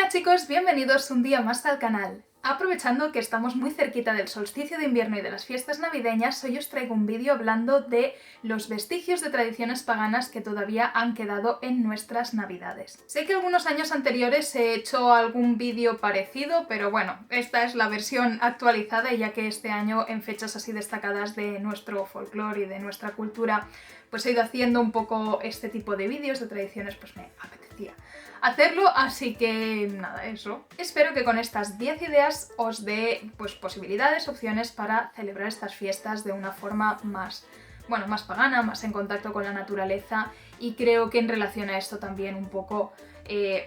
Hola chicos, bienvenidos un día más al canal. Aprovechando que estamos muy cerquita del solsticio de invierno y de las fiestas navideñas, hoy os traigo un vídeo hablando de los vestigios de tradiciones paganas que todavía han quedado en nuestras navidades. Sé que algunos años anteriores he hecho algún vídeo parecido, pero bueno, esta es la versión actualizada y ya que este año en fechas así destacadas de nuestro folclore y de nuestra cultura pues he ido haciendo un poco este tipo de vídeos de tradiciones, pues me apetecía hacerlo, así que nada, eso. Espero que con estas 10 ideas os dé pues posibilidades, opciones para celebrar estas fiestas de una forma más pagana, más en contacto con la naturaleza, y creo que en relación a esto también un poco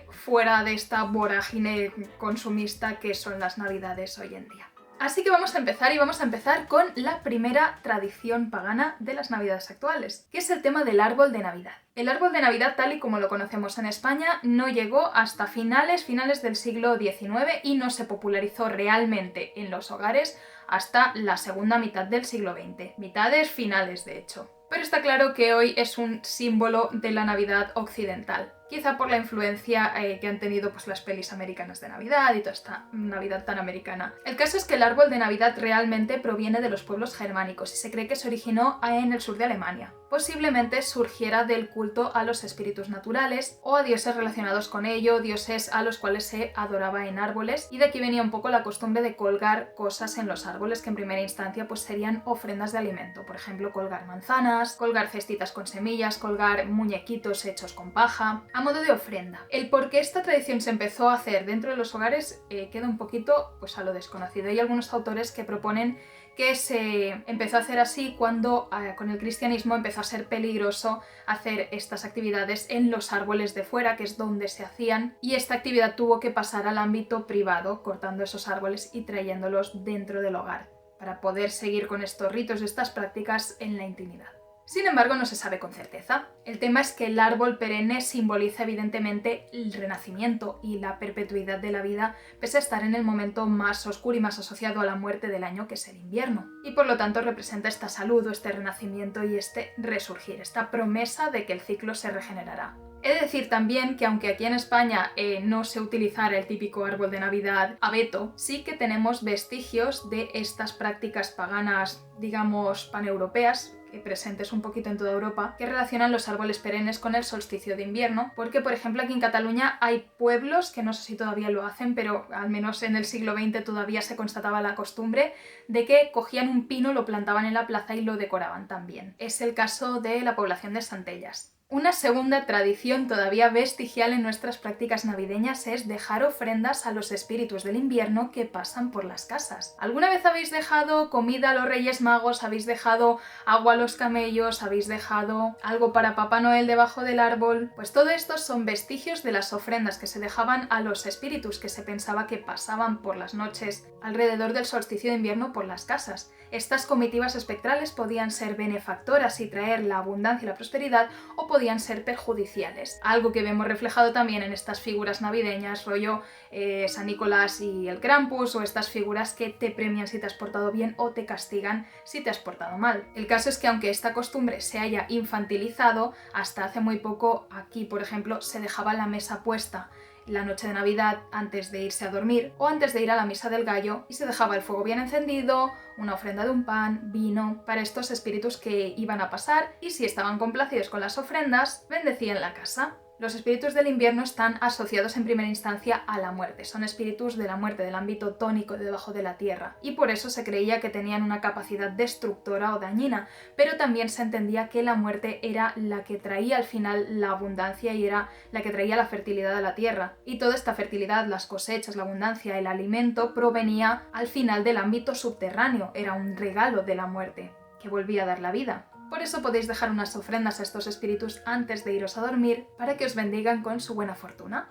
fuera de esta vorágine consumista que son las navidades hoy en día. Así que vamos a empezar con la primera tradición pagana de las navidades actuales, que es el tema del árbol de Navidad. El árbol de Navidad, tal y como lo conocemos en España, no llegó hasta finales del siglo XIX y no se popularizó realmente en los hogares hasta la segunda mitad del siglo XX. Mitades, finales de hecho. Pero está claro que hoy es un símbolo de la Navidad occidental. Quizá por la influencia que han tenido pues, las pelis americanas de Navidad y toda esta Navidad tan americana. El caso es que el árbol de Navidad realmente proviene de los pueblos germánicos y se cree que se originó en el sur de Alemania. Posiblemente surgiera del culto a los espíritus naturales o a dioses relacionados con ello, dioses a los cuales se adoraba en árboles, y de aquí venía un poco la costumbre de colgar cosas en los árboles que en primera instancia pues serían ofrendas de alimento, por ejemplo colgar manzanas, colgar cestitas con semillas, colgar muñequitos hechos con paja, a modo de ofrenda. El por qué esta tradición se empezó a hacer dentro de los hogares queda un poquito pues a lo desconocido. Hay algunos autores que proponen que se empezó a hacer así cuando con el cristianismo empezó a ser peligroso hacer estas actividades en los árboles de fuera, que es donde se hacían, y esta actividad tuvo que pasar al ámbito privado, cortando esos árboles y trayéndolos dentro del hogar, para poder seguir con estos ritos y estas prácticas en la intimidad. Sin embargo, no se sabe con certeza. El tema es que el árbol perenne simboliza evidentemente el renacimiento y la perpetuidad de la vida, pese a estar en el momento más oscuro y más asociado a la muerte del año, que es el invierno. Y por lo tanto representa esta salud o este renacimiento y este resurgir, esta promesa de que el ciclo se regenerará. He de decir también que aunque aquí en España no se utilizara el típico árbol de Navidad abeto, sí que tenemos vestigios de estas prácticas paganas, digamos, paneuropeas, presentes un poquito en toda Europa, que relacionan los árboles perennes con el solsticio de invierno, porque por ejemplo aquí en Cataluña hay pueblos, que no sé si todavía lo hacen, pero al menos en el siglo XX todavía se constataba la costumbre de que cogían un pino, lo plantaban en la plaza y lo decoraban también. Es el caso de la población de Centelles. Una segunda tradición todavía vestigial en nuestras prácticas navideñas es dejar ofrendas a los espíritus del invierno que pasan por las casas. ¿Alguna vez habéis dejado comida a los Reyes Magos? ¿Habéis dejado agua a los camellos? ¿Habéis dejado algo para Papá Noel debajo del árbol? Pues todo esto son vestigios de las ofrendas que se dejaban a los espíritus que se pensaba que pasaban por las noches alrededor del solsticio de invierno por las casas. Estas comitivas espectrales podían ser benefactoras y traer la abundancia y la prosperidad, o podían ser perjudiciales. Algo que vemos reflejado también en estas figuras navideñas, rollo San Nicolás y el Krampus, o estas figuras que te premian si te has portado bien o te castigan si te has portado mal. El caso es que aunque esta costumbre se haya infantilizado, hasta hace muy poco aquí, por ejemplo, se dejaba la mesa puesta la noche de Navidad antes de irse a dormir o antes de ir a la misa del gallo, y se dejaba el fuego bien encendido, una ofrenda de un pan, vino, para estos espíritus que iban a pasar, y si estaban complacidos con las ofrendas, bendecían la casa. Los espíritus del invierno están asociados en primera instancia a la muerte, son espíritus de la muerte, del ámbito tónico de debajo de la tierra, y por eso se creía que tenían una capacidad destructora o dañina, pero también se entendía que la muerte era la que traía al final la abundancia y era la que traía la fertilidad a la tierra, y toda esta fertilidad, las cosechas, la abundancia, el alimento, provenía al final del ámbito subterráneo, era un regalo de la muerte, que volvía a dar la vida. Por eso podéis dejar unas ofrendas a estos espíritus antes de iros a dormir para que os bendigan con su buena fortuna.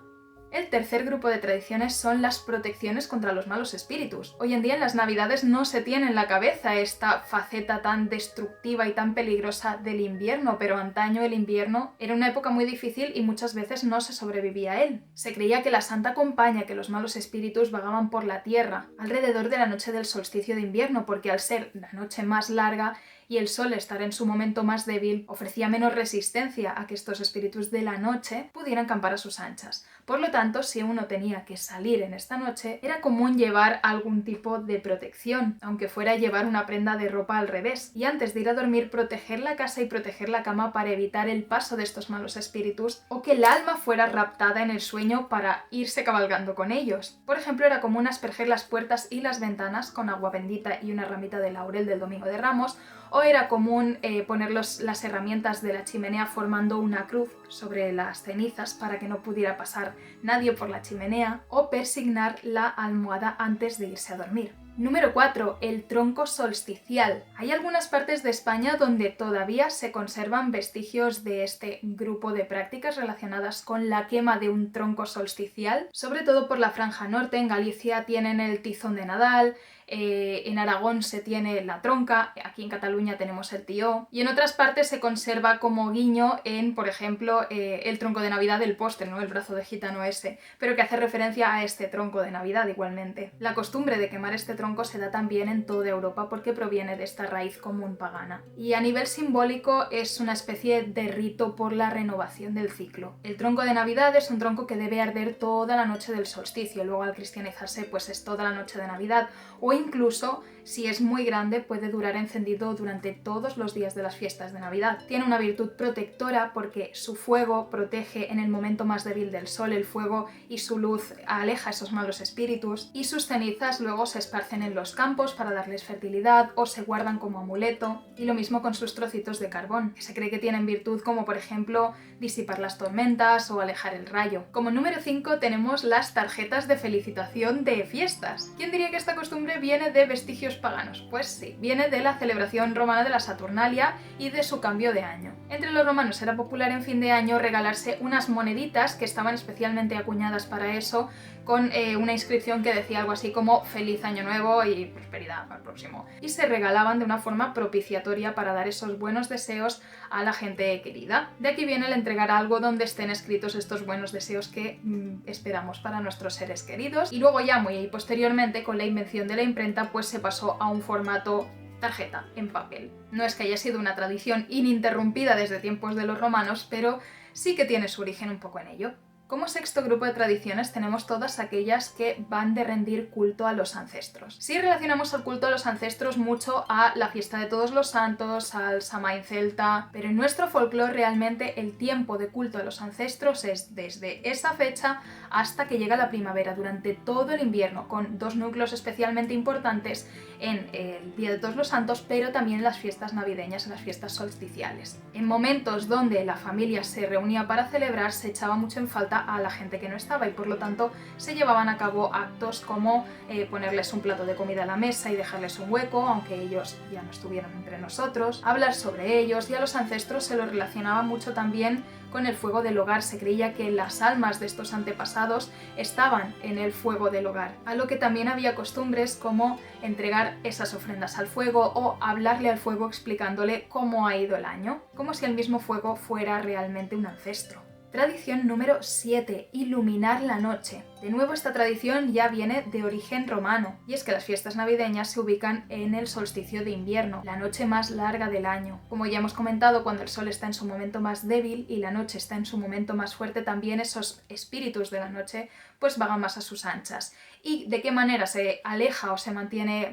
El tercer grupo de tradiciones son las protecciones contra los malos espíritus. Hoy en día en las navidades no se tiene en la cabeza esta faceta tan destructiva y tan peligrosa del invierno, pero antaño el invierno era una época muy difícil y muchas veces no se sobrevivía a él. Se creía que la Santa Compaña, que los malos espíritus vagaban por la tierra alrededor de la noche del solsticio de invierno, porque al ser la noche más larga y el sol estar en su momento más débil ofrecía menos resistencia a que estos espíritus de la noche pudieran campar a sus anchas. Por lo tanto, si uno tenía que salir en esta noche, era común llevar algún tipo de protección, aunque fuera llevar una prenda de ropa al revés, y antes de ir a dormir proteger la casa y proteger la cama para evitar el paso de estos malos espíritus o que el alma fuera raptada en el sueño para irse cabalgando con ellos. Por ejemplo, era común asperger las puertas y las ventanas con agua bendita y una ramita de laurel del Domingo de Ramos, o era común poner las herramientas de la chimenea formando una cruz sobre las cenizas para que no pudiera pasar nadie por la chimenea, o persignar la almohada antes de irse a dormir. Número 4. El tronco solsticial. Hay algunas partes de España donde todavía se conservan vestigios de este grupo de prácticas relacionadas con la quema de un tronco solsticial, sobre todo por la franja norte. En Galicia tienen el tizón de Nadal, en Aragón se tiene la tronca, aquí en Cataluña tenemos el tió, y en otras partes se conserva como guiño en, por ejemplo, el tronco de Navidad del postre, ¿no? El brazo de gitano ese, pero que hace referencia a este tronco de Navidad igualmente. La costumbre de quemar este tronco se da también en toda Europa porque proviene de esta raíz común pagana. Y a nivel simbólico es una especie de rito por la renovación del ciclo. El tronco de Navidad es un tronco que debe arder toda la noche del solsticio, luego al cristianizarse pues es toda la noche de Navidad, o incluso, si es muy grande, puede durar encendido durante todos los días de las fiestas de Navidad. Tiene una virtud protectora porque su fuego protege en el momento más débil del sol, el fuego y su luz aleja esos malos espíritus, y sus cenizas luego se esparcen en los campos para darles fertilidad o se guardan como amuleto, y lo mismo con sus trocitos de carbón, que se cree que tienen virtud como por ejemplo disipar las tormentas o alejar el rayo. Como número 5 tenemos las tarjetas de felicitación de fiestas. ¿Quién diría que esta costumbre viene de vestigios paganos? Pues sí, viene de la celebración romana de la Saturnalia y de su cambio de año. Entre los romanos era popular en fin de año regalarse unas moneditas que estaban especialmente acuñadas para eso, con una inscripción que decía algo así como Feliz Año Nuevo y prosperidad para el próximo. Y se regalaban de una forma propiciatoria para dar esos buenos deseos a la gente querida. De aquí viene el entregar algo donde estén escritos estos buenos deseos que esperamos para nuestros seres queridos. Y luego ya muy posteriormente, con la invención de la imprenta, pues se pasó a un formato tarjeta en papel. No es que haya sido una tradición ininterrumpida desde tiempos de los romanos, pero sí que tiene su origen un poco en ello. Como sexto grupo de tradiciones tenemos todas aquellas que van de rendir culto a los ancestros. Sí relacionamos el culto a los ancestros mucho a la fiesta de Todos los Santos, al Samaín celta, pero en nuestro folclore realmente el tiempo de culto a los ancestros es desde esa fecha hasta que llega la primavera, durante todo el invierno, con dos núcleos especialmente importantes en el Día de Todos los Santos, pero también en las fiestas navideñas, en las fiestas solsticiales. En momentos donde la familia se reunía para celebrar, se echaba mucho en falta a la gente que no estaba y por lo tanto se llevaban a cabo actos como ponerles un plato de comida a la mesa y dejarles un hueco, aunque ellos ya no estuvieran entre nosotros, hablar sobre ellos, y a los ancestros se los relacionaba mucho también con el fuego del hogar. Se creía que las almas de estos antepasados estaban en el fuego del hogar, a lo que también había costumbres como entregar esas ofrendas al fuego o hablarle al fuego explicándole cómo ha ido el año, como si el mismo fuego fuera realmente un ancestro. Tradición número 7. Iluminar la noche. De nuevo, esta tradición ya viene de origen romano, y es que las fiestas navideñas se ubican en el solsticio de invierno, la noche más larga del año. Como ya hemos comentado, cuando el sol está en su momento más débil y la noche está en su momento más fuerte, también esos espíritus de la noche pues vagan más a sus anchas. ¿Y de qué manera se aleja o se mantiene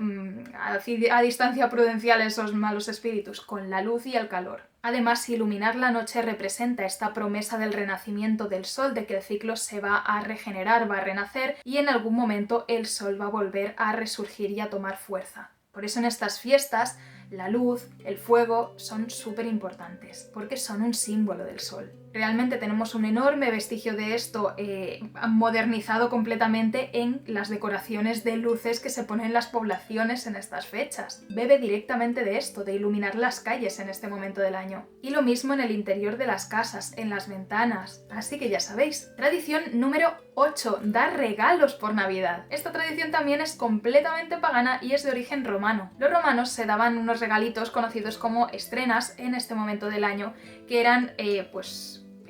a distancia prudencial esos malos espíritus? Con la luz y el calor. Además, iluminar la noche representa esta promesa del renacimiento del sol, de que el ciclo se va a regenerar, va a renacer y en algún momento el sol va a volver a resurgir y a tomar fuerza. Por eso en estas fiestas la luz, el fuego son súper importantes, porque son un símbolo del sol. Realmente tenemos un enorme vestigio de esto modernizado completamente en las decoraciones de luces que se ponen en las poblaciones en estas fechas. Bebe directamente de esto, de iluminar las calles en este momento del año. Y lo mismo en el interior de las casas, en las ventanas. Así que ya sabéis. Tradición número 8. Dar regalos por Navidad. Esta tradición también es completamente pagana y es de origen romano. Los romanos se daban unos regalitos conocidos como estrenas en este momento del año, que eran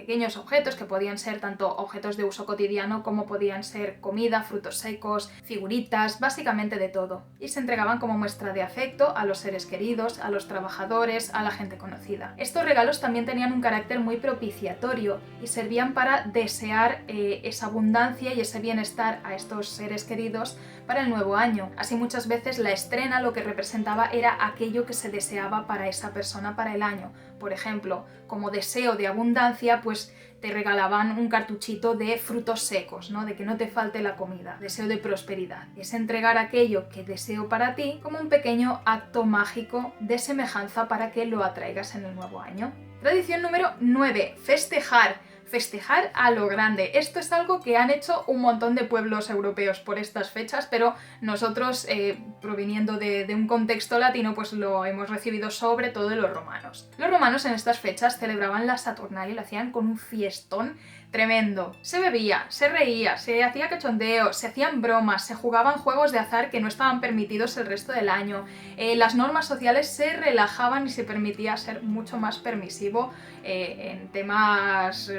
pequeños objetos que podían ser tanto objetos de uso cotidiano como podían ser comida, frutos secos, figuritas, básicamente de todo. Y se entregaban como muestra de afecto a los seres queridos, a los trabajadores, a la gente conocida. Estos regalos también tenían un carácter muy propiciatorio y servían para desear esa abundancia y ese bienestar a estos seres queridos para el nuevo año. Así muchas veces la estrena lo que representaba era aquello que se deseaba para esa persona para el año. Por ejemplo, como deseo de abundancia, pues te regalaban un cartuchito de frutos secos, ¿no? De que no te falte la comida. Deseo de prosperidad. Es entregar aquello que deseo para ti como un pequeño acto mágico de semejanza para que lo atraigas en el nuevo año. Tradición número 9. Festejar. Festejar a lo grande. Esto es algo que han hecho un montón de pueblos europeos por estas fechas, pero nosotros, proviniendo de un contexto latino, pues lo hemos recibido sobre todo de los romanos. Los romanos en estas fechas celebraban la Saturnalia y lo hacían con un fiestón tremendo. Se bebía, se reía, se hacía cachondeo, se hacían bromas, se jugaban juegos de azar que no estaban permitidos el resto del año. Las normas sociales se relajaban y se permitía ser mucho más permisivo en temas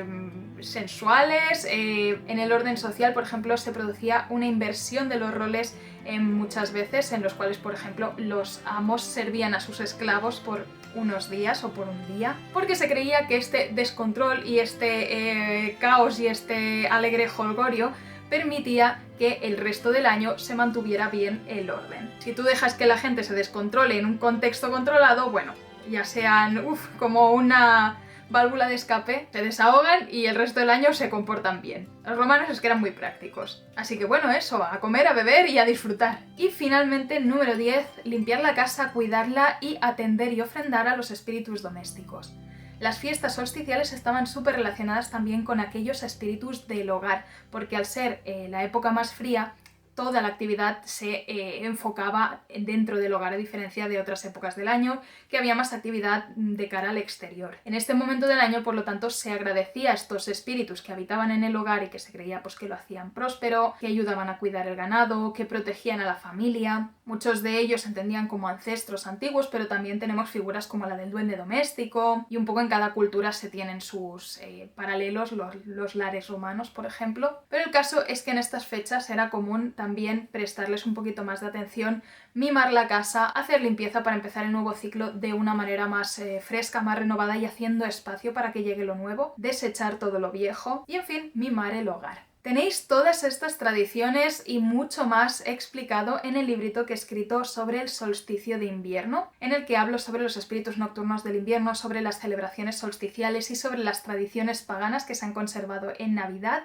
sensuales. En el orden social, por ejemplo, se producía una inversión de los roles muchas veces, en los cuales, por ejemplo, los amos servían a sus esclavos por unos días o por un día, porque se creía que este descontrol y este caos y este alegre jolgorio permitía que el resto del año se mantuviera bien el orden. Si tú dejas que la gente se descontrole en un contexto controlado, bueno, ya sean como una válvula de escape, se desahogan y el resto del año se comportan bien. Los romanos es que eran muy prácticos. Así que bueno, eso, a comer, a beber y a disfrutar. Y finalmente, número 10, limpiar la casa, cuidarla y atender y ofrendar a los espíritus domésticos. Las fiestas solsticiales estaban súper relacionadas también con aquellos espíritus del hogar, porque al ser la época más fría, toda la actividad se enfocaba dentro del hogar, a diferencia de otras épocas del año, que había más actividad de cara al exterior. En este momento del año, por lo tanto, se agradecía a estos espíritus que habitaban en el hogar y que se creía pues, que lo hacían próspero, que ayudaban a cuidar el ganado, que protegían a la familia. Muchos de ellos se entendían como ancestros antiguos, pero también tenemos figuras como la del duende doméstico, y un poco en cada cultura se tienen sus paralelos, los lares romanos, por ejemplo. Pero el caso es que en estas fechas era común también prestarles un poquito más de atención, mimar la casa, hacer limpieza para empezar el nuevo ciclo de una manera más fresca, más renovada y haciendo espacio para que llegue lo nuevo, desechar todo lo viejo y, en fin, mimar el hogar. Tenéis todas estas tradiciones y mucho más explicado en el librito que he escrito sobre el solsticio de invierno, en el que hablo sobre los espíritus nocturnos del invierno, sobre las celebraciones solsticiales y sobre las tradiciones paganas que se han conservado en Navidad.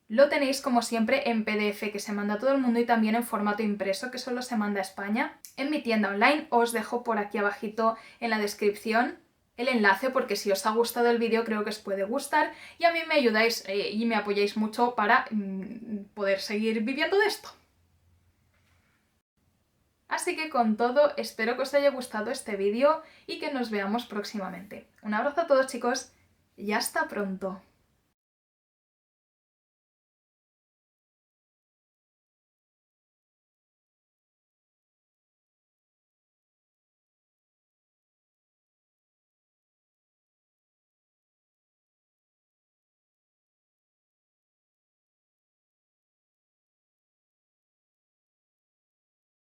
Lo tenéis como siempre en PDF que se manda a todo el mundo y también en formato impreso que solo se manda a España en mi tienda online. Os dejo por aquí abajito en la descripción el enlace porque si os ha gustado el vídeo creo que os puede gustar y a mí me ayudáis y me apoyáis mucho para poder seguir viviendo de esto. Así que con todo espero que os haya gustado este vídeo y que nos veamos próximamente. Un abrazo a todos chicos y hasta pronto.